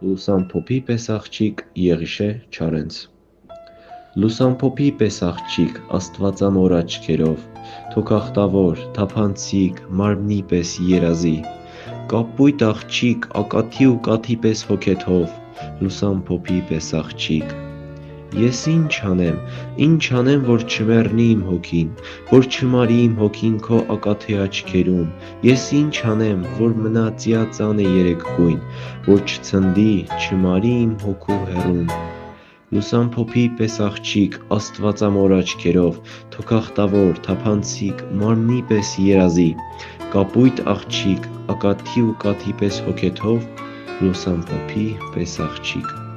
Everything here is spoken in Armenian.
Լուսամփոփի պես աղջիկ Եղիշե Չարենց Լուսամփոփի պես աղջիկ աստվածամոր աչքերով, թոքախտավոր, թափանցիկ, մարմնի պես երազի, կապույտ աղջիկ ակաթի ու կաթի պես հոգեթով, լուսամփոփի պես աղջիկ։ Ես ինչ անեմ, որ չմեռնի իմ հոգին, որ չմարի իմ հոգին քո ակաթե աչքերում, ես ինչ անեմ, որ մնա ծիածան է երեկգույն, որ չցնդի, չմարի իմ հոգու հեռում։ Լուսամփոփի պես աղջիկ աստվածամոր աչքերով, թոքախտավոր, թափանցիկ, մարմնի պես երազի, կապույտ աղջիկ ակաթի ու կաթի պես հոգեթով, լուսամփոփի պես աղջիկ։